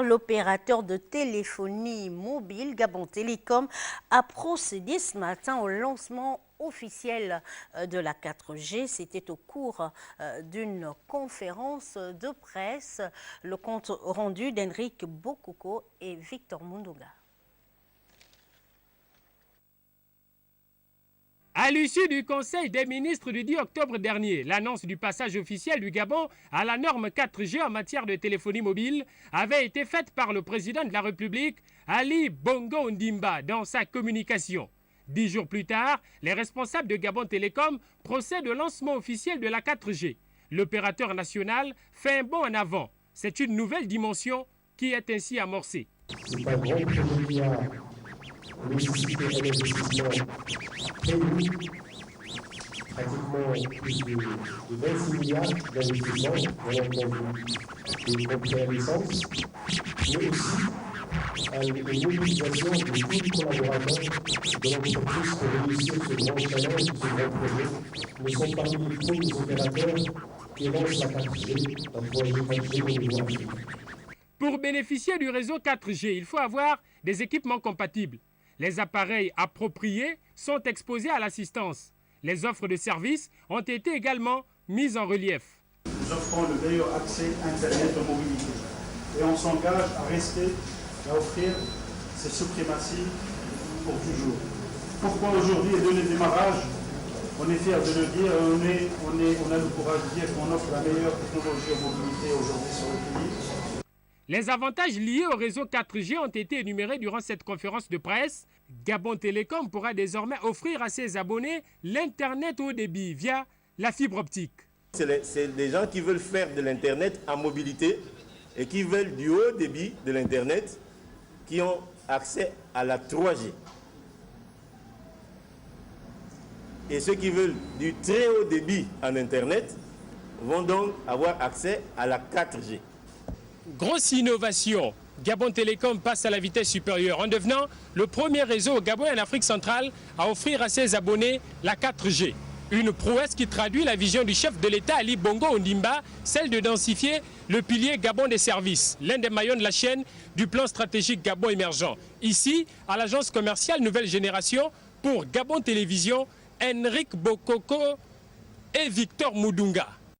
L'opérateur de téléphonie mobile Gabon Télécom a procédé ce matin au lancement officiel de la 4G. C'était au cours d'une conférence de presse. Le compte rendu d'Henrik Bokoko et Victor Mundunga. À l'issue du Conseil des ministres du 10 octobre dernier, l'annonce du passage officiel du Gabon à la norme 4G en matière de téléphonie mobile avait été faite par le président de la République, Ali Bongo Ondimba, dans sa communication. 10 jours plus tard, les responsables de Gabon Télécom procèdent au lancement officiel de la 4G. L'opérateur national fait un bond en avant. C'est une nouvelle dimension qui est ainsi amorcée. C'est un grand projet nécessité un investissement très lourd, pratiquement plus de 26 milliards d'investissements, bien entendu, des comptes à licence, mais aussi une mobilisation de tous les collaborateurs de l'entreprise pour réussir ce grand challenge, ce grand projet. Nous sommes parmi les premiers opérateurs qui lancent la 4G, un projet 4G au niveau africain. Pour bénéficier du réseau 4G, il faut avoir des équipements compatibles. Les appareils appropriés sont exposés à l'assistance. Les offres de services ont été également mises en relief. Nous offrons le meilleur accès à Internet en mobilité et on s'engage à rester, à offrir ces suprématies pour toujours. Pourquoi aujourd'hui et dès le démarrage, on est fiers de le dire, on a le courage de dire qu'on offre la meilleure technologie en mobilité aujourd'hui sur le pays. Les avantages liés au réseau 4G ont été énumérés durant cette conférence de presse. Gabon Télécom pourra désormais offrir à ses abonnés l'Internet haut débit via la fibre optique. C'est des gens qui veulent faire de l'Internet en mobilité et qui veulent du haut débit de l'Internet, qui ont accès à la 3G. Et ceux qui veulent du très haut débit en Internet vont donc avoir accès à la 4G. Grosse innovation, Gabon Télécom passe à la vitesse supérieure en devenant le premier réseau au Gabon et en Afrique centrale à offrir à ses abonnés la 4G. Une prouesse qui traduit la vision du chef de l'État Ali Bongo Ondimba, celle de densifier le pilier Gabon des services, l'un des maillons de la chaîne du plan stratégique Gabon émergent. Ici, à l'agence commerciale Nouvelle Génération, pour Gabon Télévision, Henrik Bokoko et Victor Mundunga.